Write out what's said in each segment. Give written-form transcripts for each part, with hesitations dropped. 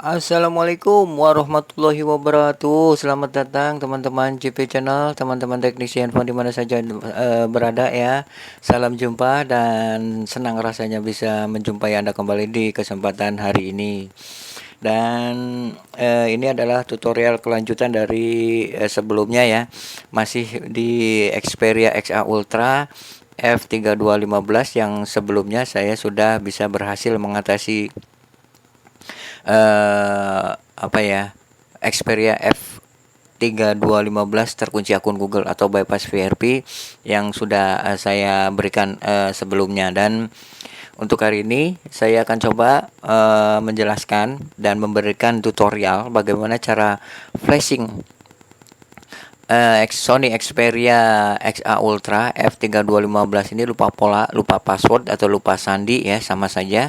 Assalamualaikum warahmatullahi wabarakatuh. Selamat datang teman-teman JP Channel, teman-teman teknisi handphone di mana saja berada ya. Salam jumpa dan senang rasanya bisa menjumpai Anda kembali di kesempatan hari ini. Dan ini adalah tutorial kelanjutan dari sebelumnya ya. Masih di Xperia XA Ultra F3215 yang sebelumnya saya sudah bisa berhasil mengatasi apa ya, Xperia F3215 terkunci akun Google atau bypass VRP yang sudah saya berikan sebelumnya. Dan untuk hari ini saya akan coba menjelaskan dan memberikan tutorial bagaimana cara flashing Sony Xperia XA Ultra F3215 ini lupa pola, lupa password atau lupa sandi ya, sama saja,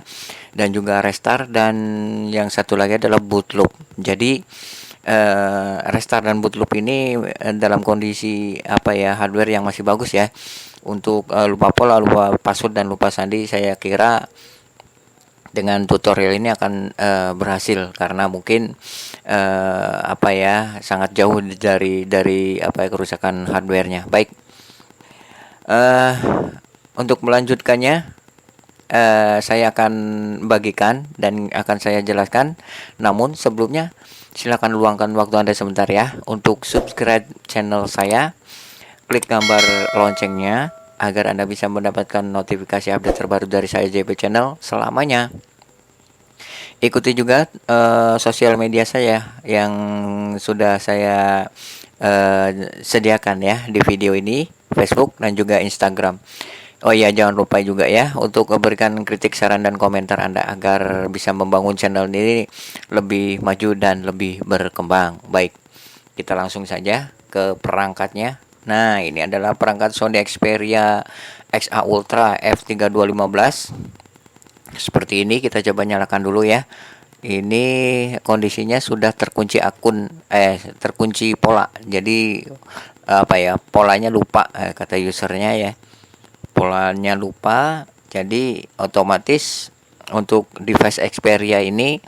dan juga restart, dan yang satu lagi adalah boot loop. Jadi restart dan boot loop ini dalam kondisi apa ya, hardware yang masih bagus ya. Untuk lupa pola, lupa password dan lupa sandi, saya kira dengan tutorial ini akan berhasil, karena mungkin apa ya, sangat jauh dari apa ya, kerusakan hardwarenya. Baik, uh, untuk melanjutkannya saya akan bagikan dan akan saya jelaskan. Namun sebelumnya silakan luangkan waktu Anda sebentar ya untuk subscribe channel saya, klik gambar loncengnya agar Anda bisa mendapatkan notifikasi update terbaru dari saya JP Channel selamanya. Ikuti juga sosial media saya yang sudah saya sediakan ya di video ini, Facebook dan juga Instagram. Oh iya, jangan lupa juga ya untuk memberikan kritik, saran, dan komentar Anda agar bisa membangun channel ini lebih maju dan lebih berkembang. Baik, kita langsung saja ke perangkatnya. Nah, ini adalah perangkat Sony Xperia XA Ultra F3215. Seperti ini, kita coba nyalakan dulu ya. Ini kondisinya sudah terkunci akun, terkunci pola. Jadi apa ya, polanya lupa, kata usernya ya. Polanya lupa. Jadi otomatis untuk device Xperia ini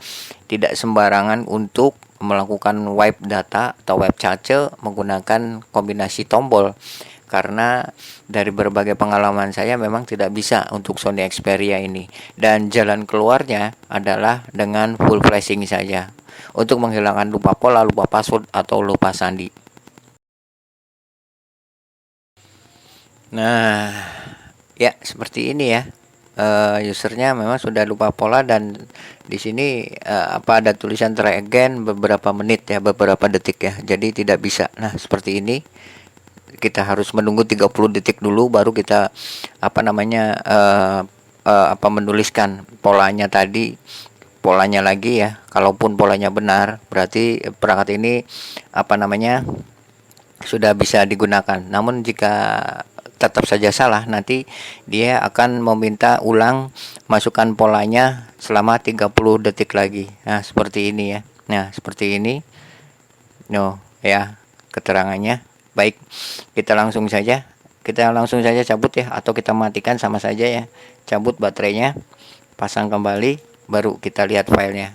tidak sembarangan untuk melakukan wipe data atau wipe cache menggunakan kombinasi tombol, karena dari berbagai pengalaman saya memang tidak bisa untuk Sony Xperia ini, dan jalan keluarnya adalah dengan full flashing saja untuk menghilangkan lupa pola, lupa password, atau lupa sandi. Nah, ya seperti ini ya. Usernya memang sudah lupa pola, dan di sini apa, ada tulisan try again beberapa menit ya, beberapa detik ya. Jadi tidak bisa. Nah, seperti ini. Kita harus menunggu 30 detik dulu baru kita apa namanya apa, menuliskan polanya tadi, polanya lagi ya. Kalaupun polanya benar, berarti perangkat ini apa namanya, sudah bisa digunakan. Namun jika tetap saja salah, nanti dia akan meminta ulang masukkan polanya selama 30 detik lagi. Nah, seperti ini ya. Nah, seperti ini. No, ya keterangannya. Baik, kita langsung saja. Kita langsung saja cabut ya, atau kita matikan sama saja ya. Cabut baterainya, pasang kembali, baru kita lihat filenya.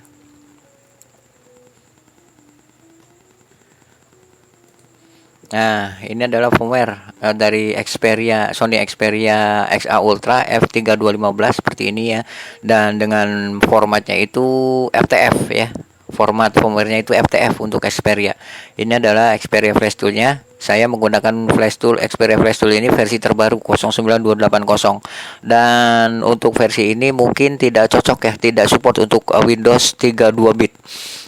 Nah, ini adalah firmware dari Xperia, Sony Xperia XA Ultra F3215 seperti ini ya. Dan dengan formatnya itu FTF ya. Format firmware-nya itu FTF untuk Xperia. Ini adalah Xperia Flash Tool-nya. Saya menggunakan Flash Tool, Xperia Flash Tool ini versi terbaru 09280. Dan untuk versi ini mungkin tidak cocok ya, tidak support untuk Windows 32 bit.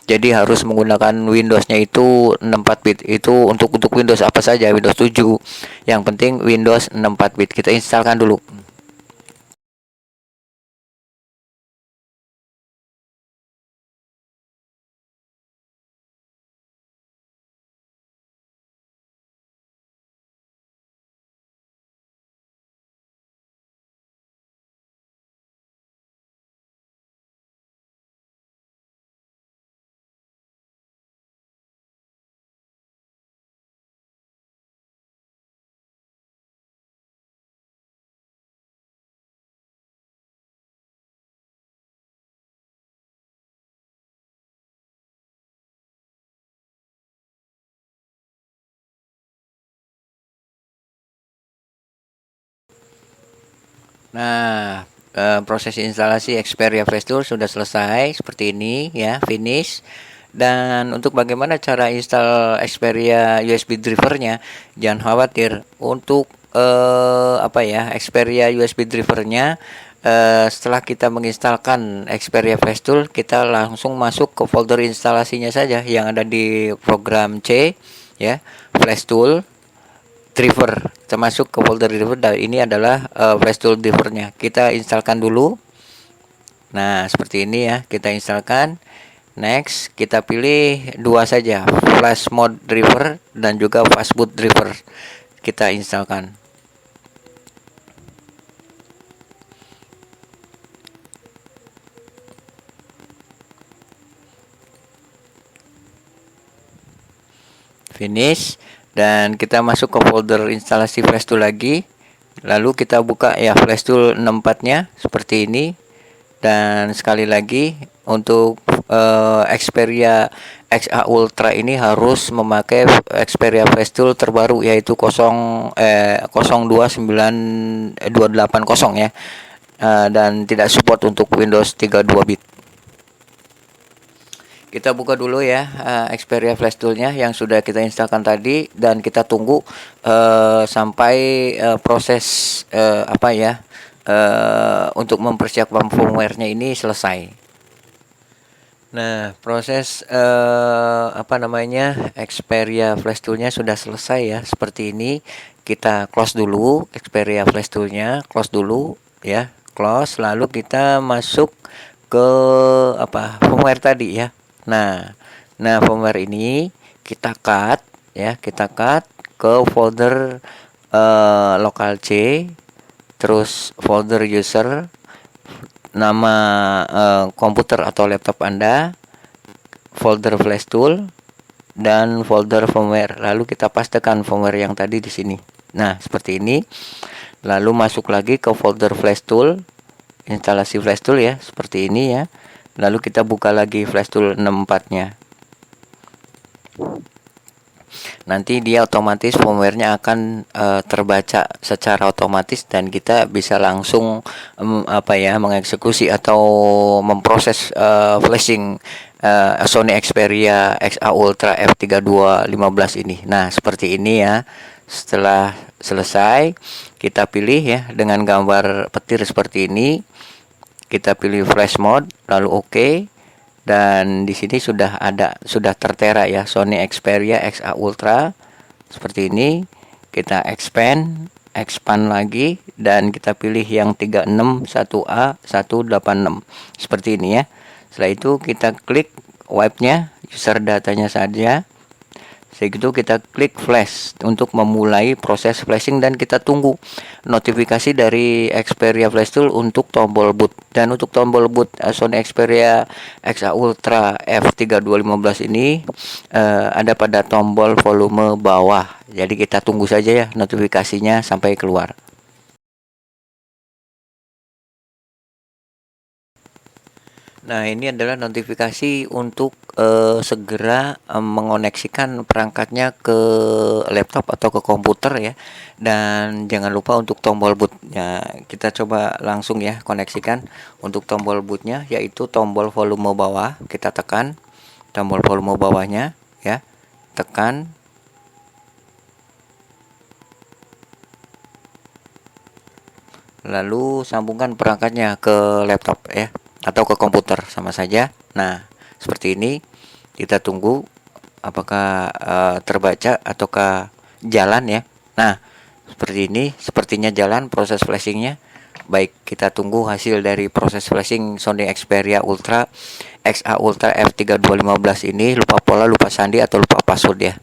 Jadi harus menggunakan Windows-nya itu 64 bit. Itu untuk Windows apa saja, Windows 7. Yang penting Windows 64 bit. Kita instalkan dulu. Nah, proses instalasi Xperia Flash sudah selesai seperti ini ya, finish. Dan untuk bagaimana cara install Xperia USB drivernya, jangan khawatir untuk Xperia USB drivernya. Setelah kita menginstalkan Xperia Flash Tool, kita langsung masuk ke folder instalasinya saja yang ada di program C ya, Flash Tool driver. Kita masuk ke folder driver dan ini adalah Flash Tool drivernya. Kita instalkan dulu. Nah, seperti ini ya, kita instalkan. Next, kita pilih dua saja, Flash Mode Driver dan juga Fastboot Driver. Kita instalkan. Finish, dan kita masuk ke folder instalasi Flash Tool lagi. Lalu kita buka ya Flash Tool 64-nya seperti ini. Dan sekali lagi untuk Xperia XA Ultra ini harus memakai Xperia Flash Tool terbaru, yaitu 029280 ya. Dan tidak support untuk Windows 32 bit. Kita buka dulu ya Xperia Flash Tool-nya yang sudah kita instalkan tadi, dan kita tunggu sampai proses untuk mempersiapkan firmware-nya ini selesai. Nah, proses Xperia Flash Tool-nya sudah selesai ya, seperti ini. Kita close dulu Xperia Flash Tool-nya, close dulu ya, close. Lalu kita masuk ke firmware tadi ya. Nah, firmware ini kita cut ya, kita cut ke folder local C, terus folder user, nama komputer atau laptop Anda, folder Flash Tool, dan folder firmware. Lalu kita pastekan firmware yang tadi di sini. Nah, seperti ini. Lalu masuk lagi ke folder Flash Tool, instalasi Flash Tool ya, seperti ini ya. Lalu kita buka lagi Flash Tool 64-nya. Nanti dia otomatis firmware-nya akan terbaca secara otomatis, dan kita bisa langsung mengeksekusi atau memproses flashing Sony Xperia XA Ultra F3215 ini. Nah, seperti ini ya. Setelah selesai, kita pilih ya dengan gambar petir seperti ini. Kita pilih flash mode, lalu OK. Dan di sini sudah tertera ya Sony Xperia XA Ultra seperti ini. Kita expand lagi, dan kita pilih yang 361A 186 seperti ini ya. Setelah itu kita klik wipe-nya, user datanya saja. Segitu kita klik flash untuk memulai proses flashing, dan kita tunggu notifikasi dari Xperia Flash Tool untuk tombol boot. Dan untuk tombol boot Sony Xperia XA Ultra F3215 ini ada pada tombol volume bawah. Jadi kita tunggu saja ya notifikasinya sampai keluar. Nah, ini adalah notifikasi untuk segera mengoneksikan perangkatnya ke laptop atau ke komputer ya. Dan jangan lupa untuk tombol bootnya, kita coba langsung ya koneksikan. Untuk tombol bootnya, yaitu tombol volume bawah, kita tekan tombol volume bawahnya ya, tekan. Lalu sambungkan perangkatnya ke laptop ya, atau ke komputer, sama saja. Nah, seperti ini. Kita tunggu apakah terbaca ataukah jalan ya. Nah, seperti ini, sepertinya jalan proses flashingnya. Baik, kita tunggu hasil dari proses flashing Sony Xperia Ultra XA Ultra F3215 ini. Lupa pola, lupa sandi, atau lupa password ya.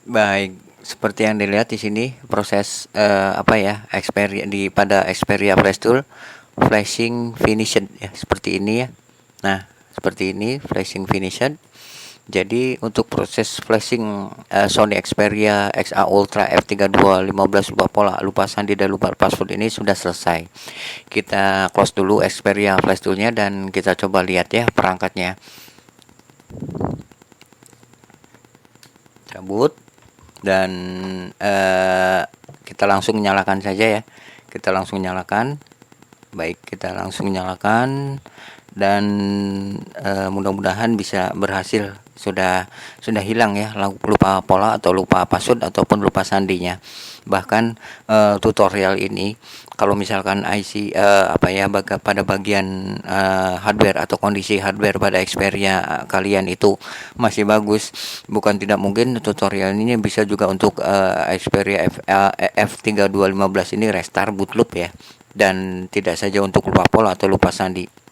Baik, seperti yang dilihat di sini proses apa ya, pada Xperia Flash Tool flashing finished ya, seperti ini ya. Nah, seperti ini flashing finished. Jadi untuk proses flashing Sony Xperia XA Ultra F3215 lupa pola, lupa sandi dan lupa password ini sudah selesai. Kita close dulu Xperia Flash Tool-nya dan kita coba lihat ya perangkatnya. Cabut dan kita langsung nyalakan saja ya. Kita langsung nyalakan. Baik, kita langsung nyalakan dan mudah-mudahan bisa berhasil. Sudah hilang ya lupa pola atau lupa password ataupun lupa sandinya. Bahkan tutorial ini kalau misalkan IC pada bagian hardware atau kondisi hardware pada Xperia kalian itu masih bagus, bukan tidak mungkin tutorial ini bisa juga untuk Xperia F3215 ini restart bootloop ya, dan tidak saja untuk lupa pola atau lupa sandi.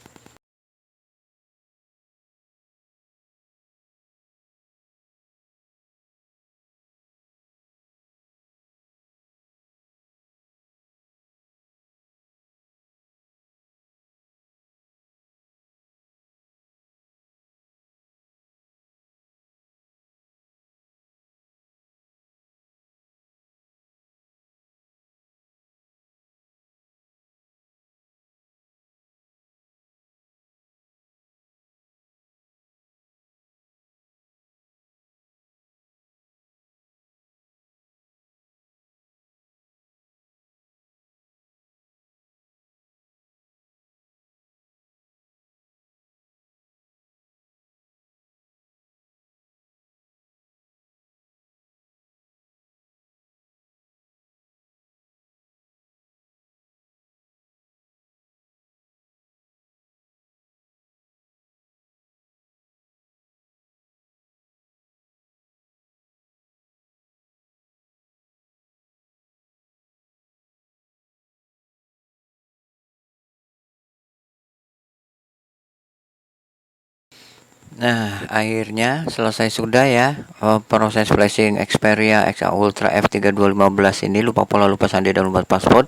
Nah, akhirnya selesai sudah ya proses flashing Xperia XA Ultra F3215 ini, lupa pola, lupa sandi dan lupa password,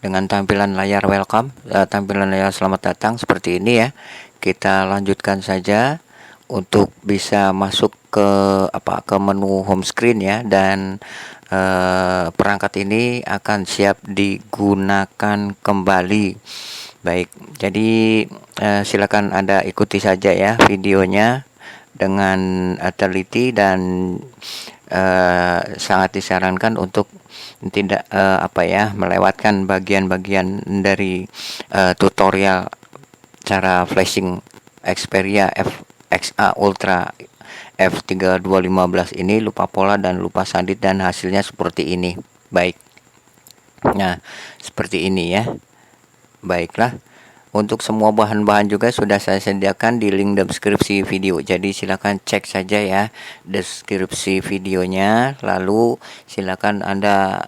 dengan tampilan layar welcome, tampilan layar selamat datang seperti ini ya. Kita lanjutkan saja untuk bisa masuk ke menu home screen ya, dan perangkat ini akan siap digunakan kembali. Baik, jadi silakan Anda ikuti saja ya videonya dengan teliti, dan sangat disarankan untuk tidak melewatkan bagian-bagian dari tutorial cara flashing Xperia XA Ultra F3215 ini, lupa pola dan lupa sandi, dan hasilnya seperti ini. Baik, nah seperti ini ya. Baiklah, untuk semua bahan-bahan juga sudah saya sediakan di link deskripsi video. Jadi silakan cek saja ya deskripsi videonya, lalu silakan Anda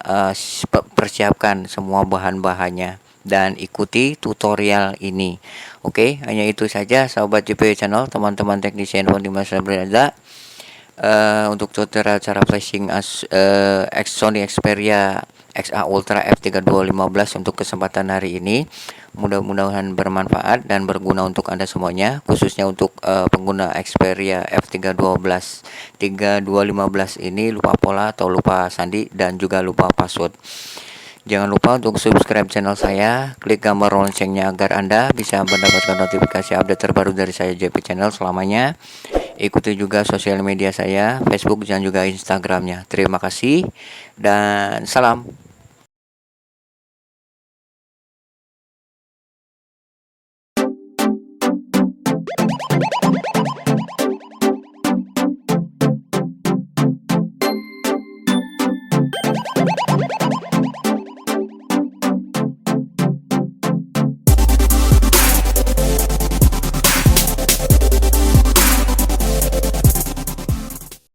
persiapkan semua bahan-bahannya dan ikuti tutorial ini. Oke, hanya itu saja sahabat JP Channel, teman-teman teknisi handphone di masa berada. Untuk tutorial cara flashing Sony Xperia XA Ultra F3215 untuk kesempatan hari ini, mudah-mudahan bermanfaat dan berguna untuk Anda semuanya, khususnya untuk pengguna Xperia F3215 ini, lupa pola atau lupa sandi dan juga lupa password. Jangan lupa untuk subscribe channel saya, klik gambar loncengnya agar Anda bisa mendapatkan notifikasi update terbaru dari saya JP Channel selamanya. Ikuti juga sosial media saya, Facebook dan juga Instagramnya. Terima kasih dan salam.